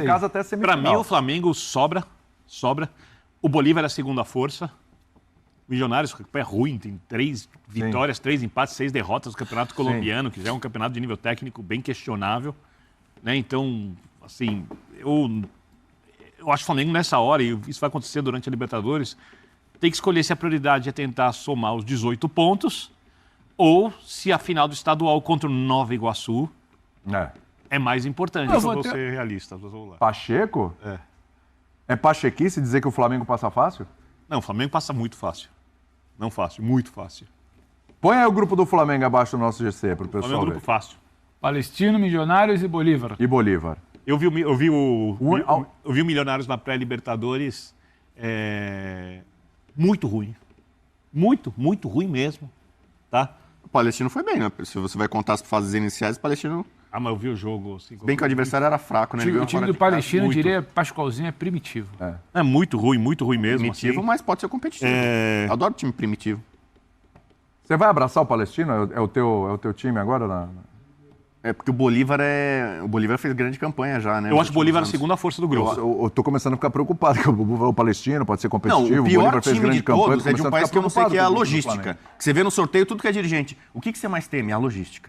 Casa até semifinal. Para mim, o Flamengo sobra. O Bolívar é a segunda força. O Milionários é ruim, tem 3 vitórias, 3 empates, 6 derrotas no Campeonato Colombiano, que já é um campeonato de nível técnico bem questionável. Né? Então, assim, eu acho que o Flamengo nessa hora, e isso vai acontecer durante a Libertadores, tem que escolher se a prioridade é tentar somar os 18 pontos ou se a final do estadual contra o Nova Iguaçu é mais importante. Eu vou ser realista. Vamos lá. Pacheco? É pachequice dizer que o Flamengo passa fácil? Não, o Flamengo passa muito fácil. Não fácil, muito fácil. Põe aí o grupo do Flamengo abaixo do nosso GC para o pessoal Flamengo é um ver. grupo fácil. Palestino, Milionários e Bolívar. E Bolívar. Eu vi o Milionários na pré-Libertadores muito ruim. Muito ruim mesmo. Tá? O Palestino foi bem, né? Se você vai contar as fases iniciais, o Palestino... Mas eu vi o jogo... Assim, bem que o adversário era fraco, né? O time do Palestino, eu diria, Pascoalzinho, é primitivo. É muito ruim mesmo. Primitivo, assim. mas pode ser competitivo. Eu adoro time primitivo. Você vai abraçar o Palestino? É o teu time agora? É porque o Bolívar fez grande campanha já, né? Eu acho o Bolívar a segunda força do grupo. Eu tô começando a ficar preocupado, que o Palestino pode ser competitivo. Não, o o pior Bolívar fez time grande de campanha, todos é de um país que eu não sei que é a logística. Que você vê no sorteio tudo que é dirigente. O que você mais teme? A logística.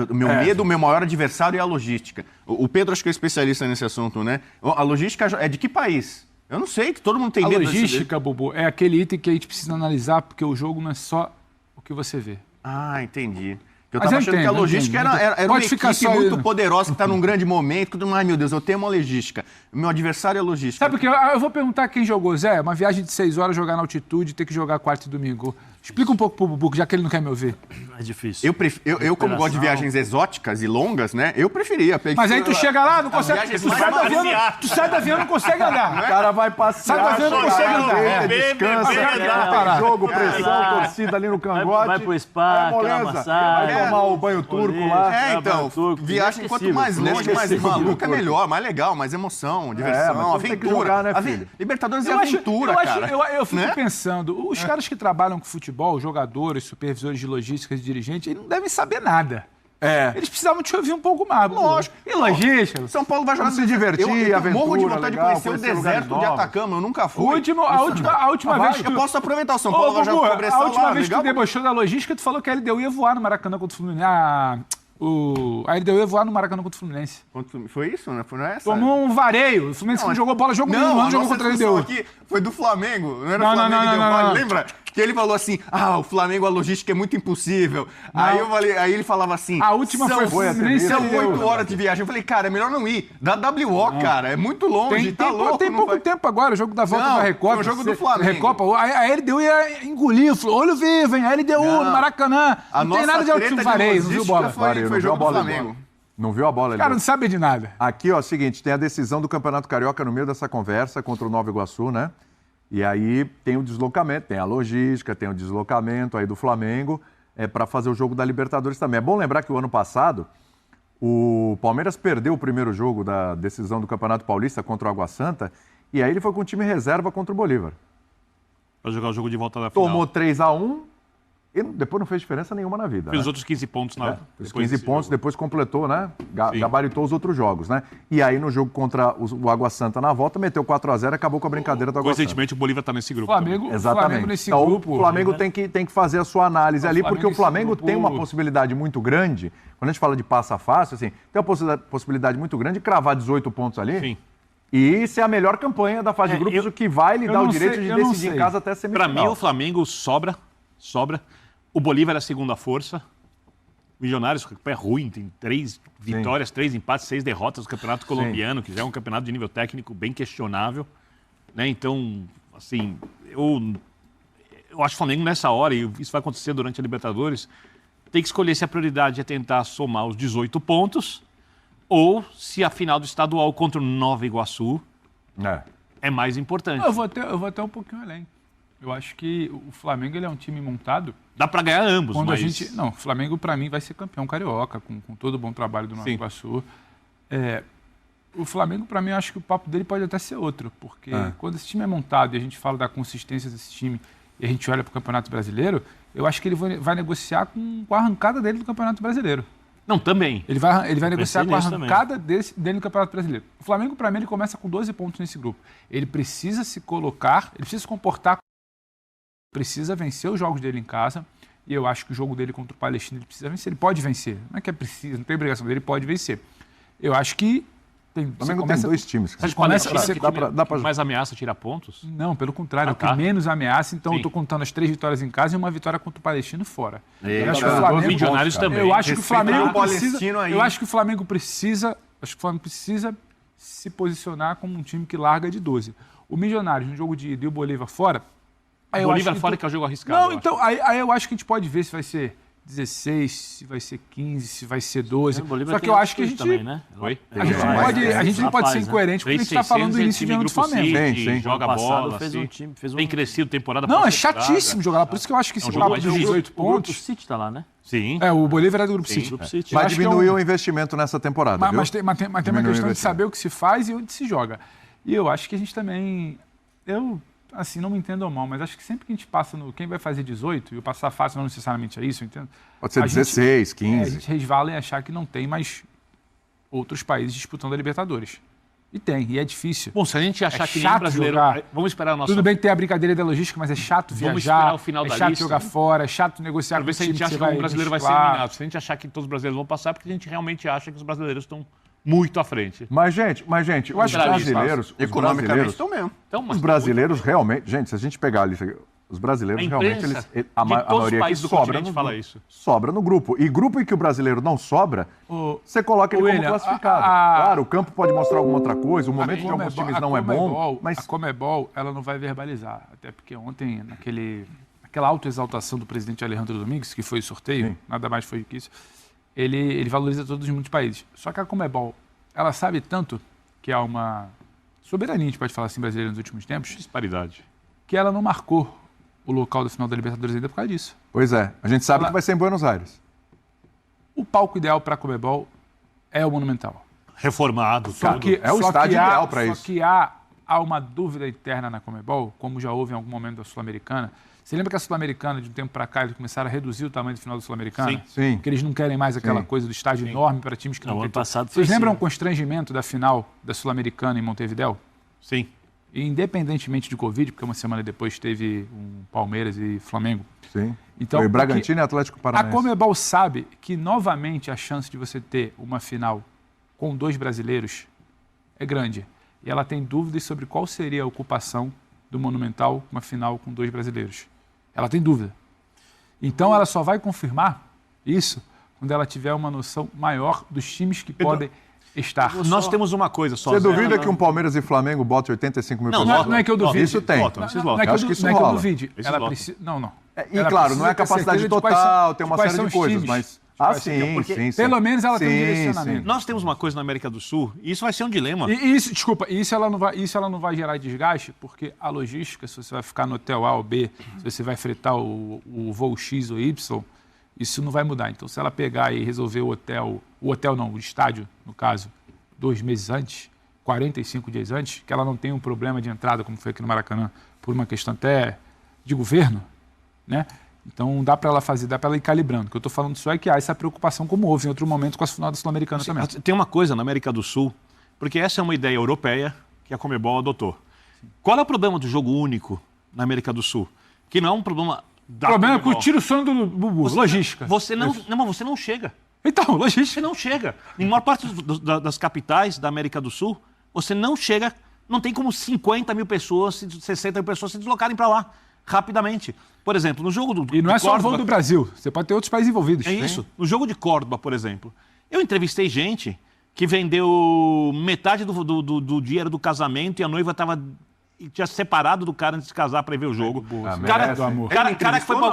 Meu medo, o meu maior adversário é a logística. O Pedro acho que é especialista nesse assunto, né? A logística é de que país? Eu não sei, que todo mundo tem a medo. Logística, Bubu, é aquele item que a gente precisa analisar, porque o jogo não é só o que você vê. Ah, entendi. Eu Mas tava achando que a logística era uma equipe muito poderosa, que está num grande momento. Ai, meu Deus, eu temo a logística. Meu adversário é a logística. Sabe porque eu vou perguntar quem jogou, Zé? Uma viagem de 6 horas, jogar na altitude, ter que jogar quarta e domingo. Explica um pouco pro Bubu, já que ele não quer me ouvir. É difícil. Eu como gosto de viagens exóticas e longas, né? Eu preferia. Mas aí tu chega lá, não consegue. Tu sai do avião, não consegue andar. O cara vai passear, sai do avião, não consegue andar. Descansa, jogo, pressão, torcida ali no cangote. Vai pro spa, aquela massagem. Vai tomar o banho turco lá. Então, viagem quanto mais longe, mais maluca, melhor, mais legal, mais emoção, diversão, aventura. Tem que jogar, né, filho? Libertadores é aventura, cara. Eu fico pensando, os caras que trabalham com futebol, jogadores, supervisores de logística e dirigentes, eles não devem saber nada. Eles precisavam te ouvir um pouco mais. Lógico. E logística? São Paulo vai jogar se divertir, aventura, morro de vontade legal, de conhecer o deserto de Atacama, eu nunca fui. A última vez que eu posso aproveitar, o São Paulo vai jogar com pressão lá. A última vez que tu debochou da logística, tu falou que a LDU ia voar no Maracanã contra o Fluminense. A LDU ia voar no Maracanã contra o Fluminense. Foi isso, né? Foi essa? Tomou um vareio. O Fluminense não jogou bola, jogou nenhum, não jogou contra a LDU. Aqui foi do Flamengo, não era o Flamengo que deu mole, lembra? Que ele falou assim, o Flamengo, a logística é muito impossível. Aí ele falava assim, a última foi Fluminense. São 8 horas de viagem. Eu falei, cara, é melhor não ir. Da WO, cara, é muito longe, tá louco. Tem pouco tempo agora, o jogo da volta da Recopa. O jogo do Flamengo. Recopa, a LDU ia engolir, olho vivo, hein? A LDU no Maracanã. Não tem nada de último vareio, não viu bola. Foi jogo do Flamengo. Não viu a bola ali. Cara, não sabe de nada. Aqui, ó, seguinte, tem a decisão do Campeonato Carioca no meio dessa conversa contra o Nova Iguaçu, né? E aí tem o deslocamento, tem a logística, tem o deslocamento aí do Flamengo para fazer o jogo da Libertadores também. É bom lembrar que o ano passado o Palmeiras perdeu o primeiro jogo da decisão do Campeonato Paulista contra o Água Santa e aí ele foi com o time reserva contra o Bolívar. Para jogar o jogo de volta da final. Tomou 3-1 e depois não fez diferença nenhuma na vida. Fez os outros 15 pontos. Os 15 pontos, depois completou, né? Gabaritou os outros jogos, né? E aí no jogo contra o Água Santa na volta, meteu 4-0 e acabou com a brincadeira do Água Santa. Coincidentemente, o Bolívar está nesse grupo. Flamengo nesse então, grupo. O Flamengo tem que fazer a sua análise ali, porque o Flamengo tem uma possibilidade muito grande, quando a gente fala de passa fácil, assim, tem uma possibilidade muito grande de cravar 18 pontos ali. Sim. E ser a melhor campanha da fase de grupos, o que vai lhe dar o direito de decidir em casa até a semifinal. Para mim, o Flamengo sobra. O Bolívar é a segunda força. O Milionários é ruim, tem 3 vitórias, 3 empates, 6 derrotas no Campeonato Colombiano, que já é um campeonato de nível técnico bem questionável. Né? Então, assim, eu acho que o Flamengo nessa hora, e isso vai acontecer durante a Libertadores, tem que escolher se a prioridade é tentar somar os 18 pontos ou se a final do estadual contra o Nova Iguaçu é mais importante. Eu vou até um pouquinho além. Eu acho que o Flamengo ele é um time montado. Dá para ganhar ambos, mas... Não, o Flamengo, para mim, vai ser campeão carioca, com todo o bom trabalho do Nova Iguaçu. O Flamengo, para mim, eu acho que o papo dele pode até ser outro, porque quando esse time é montado e a gente fala da consistência desse time e a gente olha para o Campeonato Brasileiro, eu acho que ele vai negociar com a arrancada dele do Campeonato Brasileiro. Não, também. Ele vai negociar com a nisso arrancada dele no Campeonato Brasileiro. O Flamengo, para mim, ele começa com 12 pontos nesse grupo. Ele precisa se colocar, ele precisa se comportar, precisa vencer os jogos dele em casa. E eu acho que o jogo dele contra o Palestino ele precisa vencer. Ele pode vencer. Não é que é preciso, não tem obrigação dele, ele pode vencer. Eu acho que o Flamengo tem 2 times. Você começa dá pra mais ameaça tirar pontos? Não, pelo contrário, é o que menos ameaça. Então eu estou contando as 3 vitórias em casa e uma vitória contra o Palestino fora. Eu acho que o Flamengo, Milionários também. Eu acho que o Flamengo precisa. Eu acho que o Flamengo precisa. Acho que o Flamengo precisa se posicionar como um time que larga de 12. O Milionários no jogo de ida e o Bolívar fora. O Bolívar fora que é o jogo arriscado. Não, então aí eu acho que a gente pode ver se vai ser 16, se vai ser 15, se vai ser 12. Só que eu acho que a gente também, né? Oi? A gente não pode ser incoerente porque a gente está falando do início de ano do Flamengo. Sim, joga bola, fez um time, tem crescido temporada. Não, é chatíssimo jogar lá. Por isso que eu acho que esse papo de 18 pontos... O City tá lá, né? Sim. O Bolívar é do Grupo City. Vai diminuir o investimento nessa temporada, mas tem uma questão de saber o que se faz e onde se joga. E eu acho que a gente também... Assim, não me entendam mal, mas acho que sempre que a gente passa no quem vai fazer 18, e o passar fácil não necessariamente é isso, eu entendo. Pode ser 16, 15. A gente resvala em achar que não tem mais outros países disputando a Libertadores. E tem, e é difícil. Bom, se a gente achar que nenhum brasileiro... Vamos esperar o nosso... Tudo bem que tem a brincadeira da logística, mas é chato viajar, vamos esperar o final da chato lista. Jogar fora, é chato negociar com o time. Se a gente acha que um brasileiro vai ser eliminado, se a gente achar que todos os brasileiros vão passar, porque a gente realmente acha que os brasileiros estão muito à frente. Mas, gente, os brasileiros... Economicamente estão mesmo. Os brasileiros realmente... Gente, se a gente pegar a lista... Os brasileiros realmente, a maioria aqui sobra no grupo. E grupo em que o brasileiro não sobra, você coloca ele como classificado. Claro, o campo pode mostrar alguma outra coisa, o momento de alguns times não é bom, mas... A Conmebol, ela não vai verbalizar. Até porque ontem, naquela autoexaltação do presidente Alejandro Domingues, que foi o sorteio, nada mais foi que isso, ele valoriza todos os muitos países. Só que a Conmebol, ela sabe tanto que há uma soberania, a gente pode falar assim, brasileira nos últimos tempos. Disparidade. Que ela não marcou o local da final da Libertadores ainda por causa disso. Pois é. A gente sabe que vai ser em Buenos Aires. O palco ideal para a Conmebol é o Monumental. Reformado, é o estádio ideal para isso. Só que há uma dúvida interna na Conmebol, como já houve em algum momento da Sul-Americana. Você lembra que a Sul-Americana, de um tempo para cá, eles começaram a reduzir o tamanho do final da Sul-Americana? Sim. Porque eles não querem mais aquela coisa do estádio enorme para times que não ano têm. Passado Vocês lembram o constrangimento da final da Sul-Americana em Montevidéu? Sim. E independentemente de Covid, porque uma semana depois teve um Palmeiras e Flamengo. Sim. Então, foi Bragantino e Atlético Paranaense. A Conmebol sabe que, novamente, a chance de você ter uma final com 2 brasileiros é grande. E ela tem dúvidas sobre qual seria a ocupação do Monumental uma final com 2 brasileiros. Ela tem dúvida. Então, ela só vai confirmar isso quando ela tiver uma noção maior dos times que podem estar. Nós temos uma coisa só. Você duvida que um Palmeiras e Flamengo bote 85 mil pessoas? Não é que eu duvide. Isso tem. Não é que eu duvide. Ela precisa... Não. E claro, não é a capacidade total, tem uma série de coisas, mas... sim. Pelo menos ela tem um direcionamento. Sim. Nós temos uma coisa na América do Sul, e isso vai ser um dilema. Isso ela não vai gerar desgaste, porque a logística, se você vai ficar no hotel A ou B, se você vai fretar o voo X ou Y, isso não vai mudar. Então, se ela pegar e resolver o estádio, no caso, 2 meses antes, 45 dias antes, que ela não tem um problema de entrada, como foi aqui no Maracanã, por uma questão até de governo, né? Então, dá para ela ir calibrando. O que eu estou falando só é que há essa preocupação, como houve em outro momento com a final da Sul-Americana também. Tem uma coisa na América do Sul, porque essa é uma ideia europeia que a Conmebol adotou. Qual é o problema do jogo único na América do Sul? Que não é um problema da Conmebol. O problema é que tira o sono do Bubu, logística. Você não chega. Então, logística. Você não chega. Em maior parte das capitais da América do Sul, você não chega, não tem como 50 mil pessoas, 60 mil pessoas se deslocarem para lá rapidamente. Por exemplo, no jogo do... E não é só o voo do Brasil, você pode ter outros países envolvidos. É isso. No jogo de Córdoba, por exemplo, eu entrevistei gente que vendeu metade do dinheiro do casamento e a noiva tinha separado do cara antes de casar para ir ver o jogo. Cara que foi o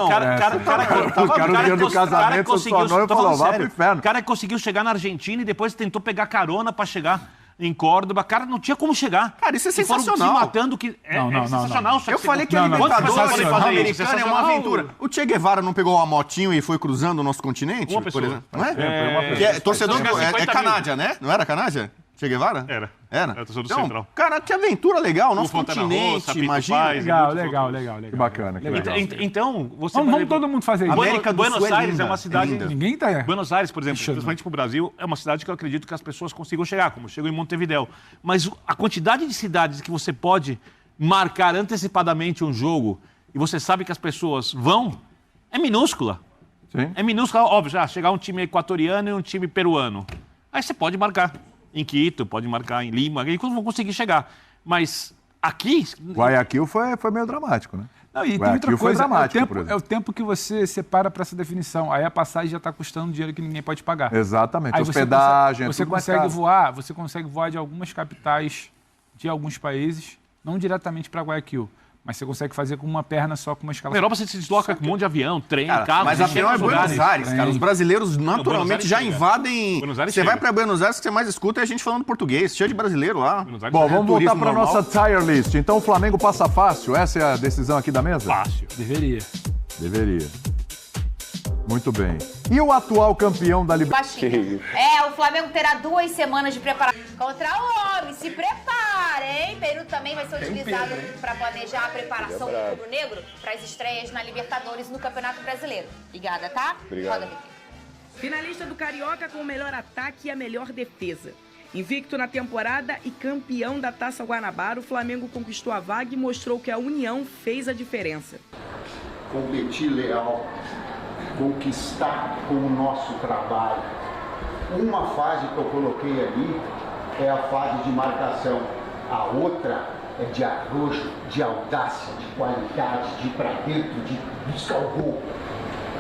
cara que conseguiu chegar na Argentina e depois tentou pegar carona para chegar em Córdoba. Cara, não tinha como chegar. Cara, isso é sensacional. Se matando que é sensacional. Eu falei que a Libertadores é uma aventura. O Che Guevara não pegou uma motinho e foi cruzando o nosso continente? Uma pessoa. Por exemplo, não é? Torcedor é Canádia, né? Não era Canádia? Che Guevara? Era. Era? Era torcedor do Então, Central. cara, que aventura legal. Nosso Fontana continente, Rossa, Pito imagina. Paz, Legal. Que bacana, que legal. Então, você Vamos todo mundo fazer isso. América do Buenos Sul é Aires linda, é uma cidade... linda. Ninguém tá... Buenos Aires, por exemplo, Fechando. principalmente para o Brasil, é uma cidade que eu acredito que as pessoas consigam chegar, como chegam em Montevidéu. Mas a quantidade de cidades que você pode marcar antecipadamente um jogo e você sabe que as pessoas vão, é minúscula. Sim. É minúscula, óbvio, já chegar um time equatoriano e um time peruano. Aí você pode marcar em Quito, pode marcar em Lima, e vão conseguir chegar. Mas aqui... Guayaquil foi meio dramático, né? Não, e tem Guayaquil outra foi coisa, dramático, por exemplo. é o tempo que você separa para essa definição. Aí a passagem já está custando dinheiro que ninguém pode pagar. Exatamente. Aí Hospedagem, você tudo mais consegue caro. voar, você consegue voar de algumas capitais de alguns países, não diretamente para Guayaquil, mas você consegue fazer com uma perna só, com uma escala. Na Europa você se desloca com um monte de avião, trem, Cara, carro. mas você avião chega é nos Buenos lugares. Aires, cara. Os brasileiros Buenos naturalmente Aires já chega. invadem. Buenos Aires Você vai chega. pra Buenos Aires, o que você mais escuta é a gente falando português, cheio de brasileiro lá. Buenos Aires Bom, chega. vamos voltar turismo para normal. nossa tire list. Então o Flamengo passa fácil? Essa é a decisão aqui da mesa? Fácil. Deveria. Deveria. Muito bem. E o atual campeão da Libertadores? Baixinho. O Flamengo terá 2 semanas de preparação contra o homem. Se prepara, hein? Período também vai ser utilizado para planejar a preparação do rubro-negro para as estreias na Libertadores e no Campeonato Brasileiro. Obrigada, tá? Obrigado. Finalista do Carioca com o melhor ataque e a melhor defesa. Invicto na temporada e campeão da Taça Guanabara, o Flamengo conquistou a vaga e mostrou que a união fez a diferença. Competir leal, conquistar com o nosso trabalho. Uma fase que eu coloquei ali é a fase de marcação, a outra é de arrojo, de audácia, de qualidade, de ir para dentro, de buscar o gol.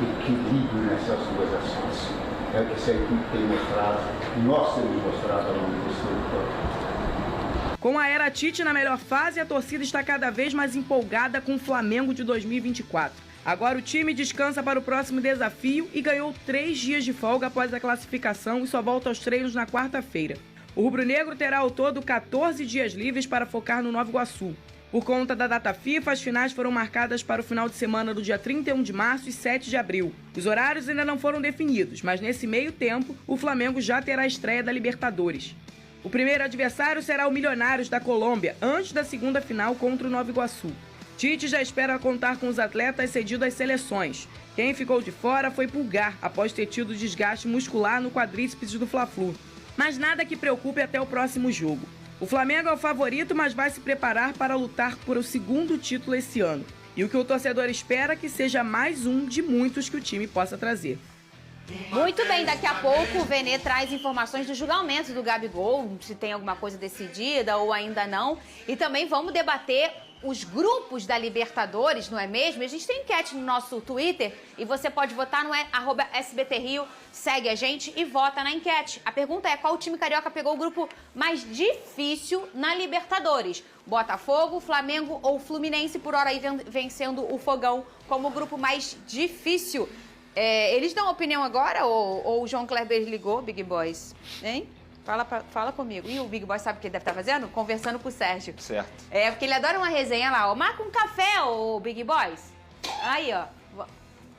Equilíbrio nessas duas ações. É o que essa equipe tem mostrado, e nós temos mostrado ao longo desse tempo. Com a era Tite na melhor fase, a torcida está cada vez mais empolgada com o Flamengo de 2024. Agora o time descansa para o próximo desafio e ganhou 3 dias de folga após a classificação e só volta aos treinos na quarta-feira. O rubro-negro terá ao todo 14 dias livres para focar no Nova Iguaçu. Por conta da data FIFA, as finais foram marcadas para o final de semana do dia 31 de março e 7 de abril. Os horários ainda não foram definidos, mas nesse meio tempo, o Flamengo já terá a estreia da Libertadores. O primeiro adversário será o Milionários da Colômbia, antes da segunda final contra o Nova Iguaçu. Tite já espera contar com os atletas cedidos às seleções. Quem ficou de fora foi Pulgar, após ter tido desgaste muscular no quadríceps do Fla-Flu. Mas nada que preocupe até o próximo jogo. O Flamengo é o favorito, mas vai se preparar para lutar por o segundo título esse ano. E o que o torcedor espera é que seja mais um de muitos que o time possa trazer. Muito bem, daqui a pouco o Vene traz informações do julgamento do Gabigol, se tem alguma coisa decidida ou ainda não. E também vamos debater os grupos da Libertadores, não é mesmo? A gente tem enquete no nosso Twitter e você pode votar no @SBTRio, segue a gente e vota na enquete. A pergunta é: qual time carioca pegou o grupo mais difícil na Libertadores? Botafogo, Flamengo ou Fluminense, por hora aí vencendo o Fogão como o grupo mais difícil. Eles dão opinião agora ou o João Kleber ligou, Big Boys? Hein? Fala comigo. E o Big Boy sabe o que ele deve estar fazendo? Conversando com o Sérgio. Certo. Porque ele adora uma resenha lá, ó. Marca um café, ô Big Boys. Aí, ó.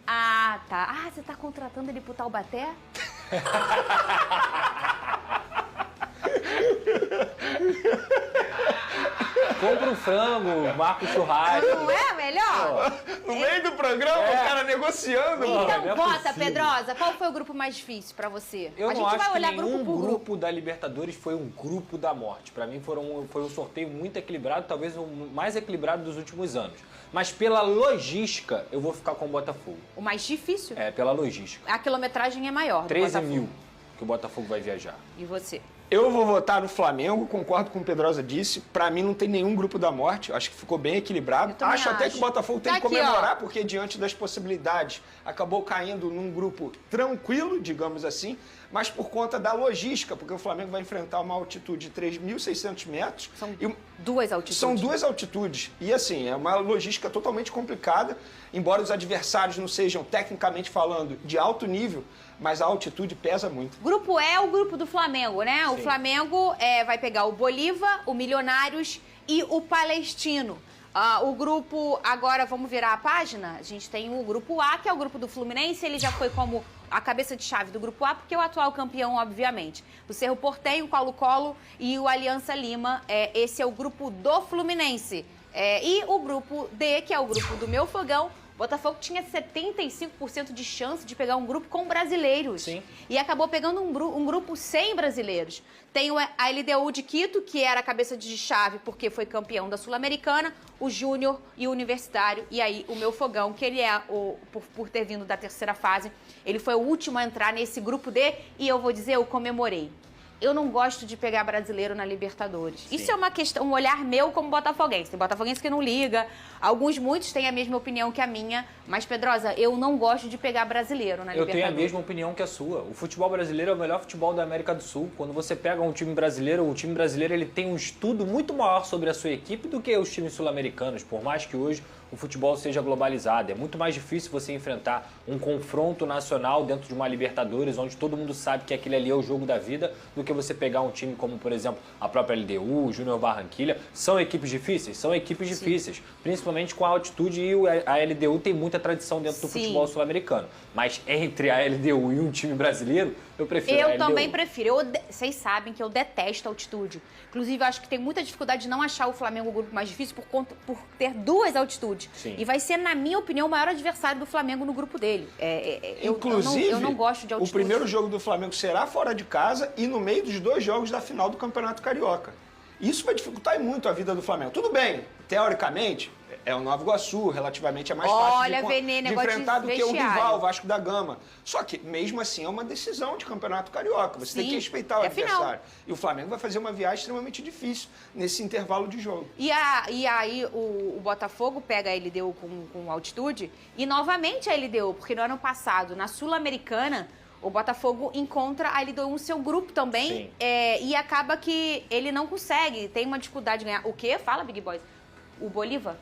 Ah, tá. Ah, você tá contratando ele pro Taubaté? Compra um frango, marca o churrasco. Não é melhor? No meio do programa, o cara negociando. Então, não é bota, possível. Pedrosa. Qual foi o grupo mais difícil pra você? Eu A não gente acho vai que olhar nenhum grupo por grupo. da Libertadores foi um grupo da morte. Pra mim foi um sorteio muito equilibrado, talvez o mais equilibrado dos últimos anos. Mas pela logística, eu vou ficar com o Botafogo. O mais difícil? Pela logística. A quilometragem é maior do 13 Botafogo. mil que o Botafogo vai viajar. E você? Eu vou votar no Flamengo, concordo com o Pedrosa disse. Pra mim não tem nenhum grupo da morte, acho que ficou bem equilibrado. Eu também Acho até que o Botafogo tem Tá que aqui, comemorar, ó. porque diante das possibilidades acabou caindo num grupo tranquilo, digamos assim, mas por conta da logística, porque o Flamengo vai enfrentar uma altitude de 3.600 metros. São e duas altitudes. São duas altitudes. E assim, é uma logística totalmente complicada, embora os adversários não sejam, tecnicamente falando, de alto nível, mas a altitude pesa muito. Grupo E é o grupo do Flamengo, né? O Flamengo vai pegar o Bolívar, o Milionários e o Palestino. O grupo, agora vamos virar a página, a gente tem o grupo A, que é o grupo do Fluminense, ele já foi como a cabeça de chave do Grupo A, porque é o atual campeão, obviamente. O Cerro Porteño, o Colo-Colo e o Aliança Lima. Esse é o grupo do Fluminense. E o grupo D, que é o grupo do meu fogão, o Botafogo tinha 75% de chance de pegar um grupo com brasileiros. Sim. E acabou pegando um grupo sem brasileiros. Tem a LDU de Quito, que era a cabeça de chave porque foi campeão da Sul-Americana, o Júnior e o Universitário. E aí o meu fogão, que ele por ter vindo da terceira fase, ele foi o último a entrar nesse grupo D. E eu vou dizer, eu comemorei. Eu não gosto de pegar brasileiro na Libertadores. Sim. Isso é uma questão, um olhar meu como botafoguense. Tem botafoguense que não liga, muitos têm a mesma opinião que a minha, mas, Pedrosa, eu não gosto de pegar brasileiro na Libertadores. Eu tenho a mesma opinião que a sua. O futebol brasileiro é o melhor futebol da América do Sul. Quando você pega um time brasileiro, o time brasileiro ele tem um estudo muito maior sobre a sua equipe do que os times sul-americanos, por mais que hoje o futebol seja globalizado. É muito mais difícil você enfrentar um confronto nacional dentro de uma Libertadores, onde todo mundo sabe que aquele ali é o jogo da vida, do que você pegar um time como, por exemplo, a própria LDU, o Júnior Barranquilla. São equipes difíceis? São equipes difíceis, principalmente com a altitude, e a LDU tem muita tradição dentro do futebol sul-americano. Mas entre a LDU e um time brasileiro, eu prefiro a LDU. Eu também prefiro. Vocês sabem que eu detesto a altitude. Inclusive, eu acho que tem muita dificuldade de não achar o Flamengo o grupo mais difícil por ter duas altitudes. Sim. E vai ser, na minha opinião, o maior adversário do Flamengo no grupo dele. Inclusive, eu não gosto de altitude. O primeiro jogo do Flamengo será fora de casa e no meio dos 2 jogos da final do Campeonato Carioca. Isso vai dificultar muito a vida do Flamengo. Tudo bem, teoricamente, é o Nova Iguaçu, relativamente é mais fácil de enfrentar do que o rival, o Vasco da Gama. Só que, mesmo assim, é uma decisão de Campeonato Carioca. Você tem que respeitar o adversário. E o Flamengo vai fazer uma viagem extremamente difícil nesse intervalo de jogo. E aí o Botafogo pega a LDU com altitude e, novamente, a LDU, porque no ano passado, na Sul-Americana, o Botafogo encontra a LDU no seu grupo também e acaba que ele não consegue, tem uma dificuldade de ganhar. O quê? Fala, Big Boys. O Bolívar?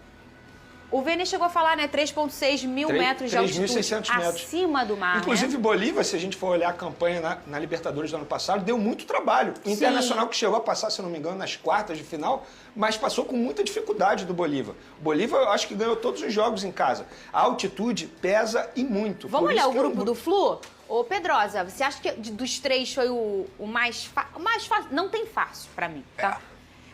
O Vene chegou a falar, né? 3,6 mil metros de altitude 3.600 metros. Acima do mar, Inclusive, Bolívar, se a gente for olhar a campanha na Libertadores do ano passado, deu muito trabalho. O Internacional que chegou a passar, se não me engano, nas quartas de final, mas passou com muita dificuldade do Bolívar. O Bolívar, eu acho que ganhou todos os jogos em casa. A altitude pesa e muito. Vamos olhar o grupo do Flu? Ô, Pedrosa, você acha que dos 3 foi o mais fácil? Não tem fácil pra mim, tá?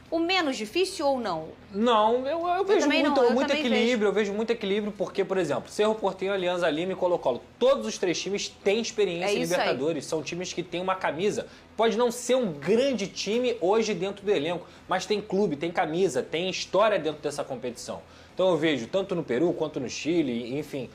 O menos difícil ou não? Não, eu vejo muito equilíbrio. Vejo. Eu vejo muito equilíbrio porque, por exemplo, Cerro Porteño, Alianza Lima e Colo-Colo. Todos os 3 times têm experiência em Libertadores. São times que têm uma camisa. Pode não ser um grande time hoje dentro do elenco, mas tem clube, tem camisa, tem história dentro dessa competição. Então eu vejo, tanto no Peru quanto no Chile, enfim,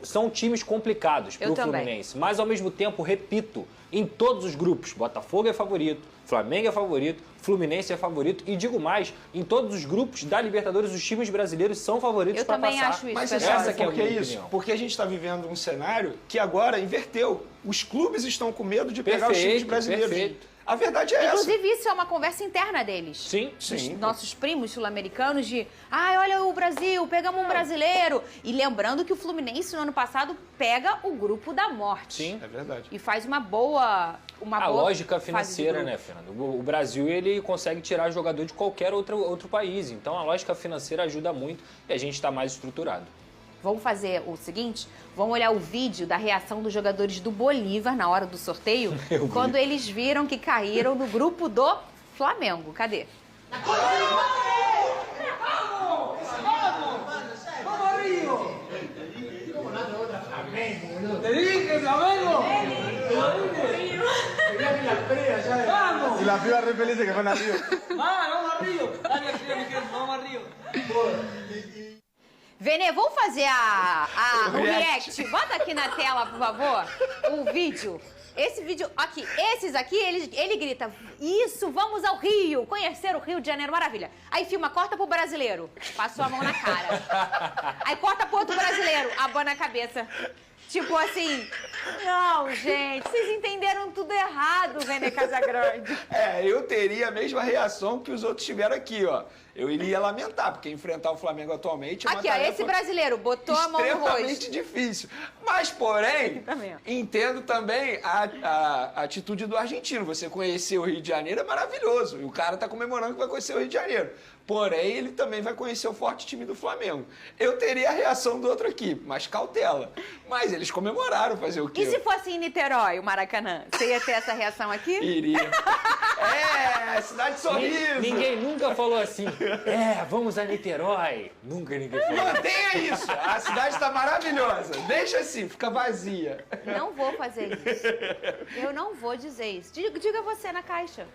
são times complicados para o Fluminense. Mas, ao mesmo tempo, repito, em todos os grupos, Botafogo é favorito, Flamengo é favorito, Fluminense é favorito e, digo mais, em todos os grupos da Libertadores, os times brasileiros são favoritos para passar. Eu também acho isso. Mas você sabe por que isso? Porque a gente está vivendo um cenário que agora inverteu. Os clubes estão com medo de pegar os times brasileiros. Perfeito. A verdade é essa. Inclusive, isso é uma conversa interna deles. Sim. Os nossos primos sul-americanos olha o Brasil, pegamos um brasileiro. E lembrando que o Fluminense, no ano passado, pega o grupo da morte. Sim. É verdade. E faz uma boa lógica financeira, né, Fernando? O Brasil, ele consegue tirar jogador de qualquer outro país. Então, a lógica financeira ajuda muito e a gente está mais estruturado. Vamos fazer o seguinte, vamos olhar o vídeo da reação dos jogadores do Bolívar na hora do sorteio, quando eles viram que caíram no grupo do Flamengo. Cadê? Y la piba re feliz que van a Río. Vamos a Río. Dale, vamos a Río. Vene, vamos fazer o react. Bota aqui na tela, por favor, o vídeo. Esse vídeo aqui, esses aqui, ele grita, isso, vamos ao Rio, conhecer o Rio de Janeiro, maravilha. Aí filma, corta pro brasileiro, passou a mão na cara. Aí corta pro outro brasileiro, abana a cabeça. Tipo assim, não, gente, vocês entenderam tudo errado, Vene Casagrande. Eu teria a mesma reação que os outros tiveram aqui, ó. Eu iria lamentar, porque enfrentar o Flamengo atualmente é uma tarefa esse brasileiro botou a mão no rosto. Extremamente difícil. Mas, porém, entendo também a atitude do argentino. Você conhecer o Rio de Janeiro é maravilhoso. E o cara tá comemorando que vai conhecer o Rio de Janeiro. Porém, ele também vai conhecer o forte time do Flamengo. Eu teria a reação do outro aqui, mas cautela. Mas eles comemoraram, fazer o quê? E se fosse em Niterói, o Maracanã? Você ia ter essa reação aqui? Iria. Cidade de sorriso. Ninguém nunca falou assim, vamos a Niterói. Nunca ninguém falou. Mantenha isso. A cidade está maravilhosa. Deixa assim, fica vazia. Não vou fazer isso. Eu não vou dizer isso. Diga você na caixa.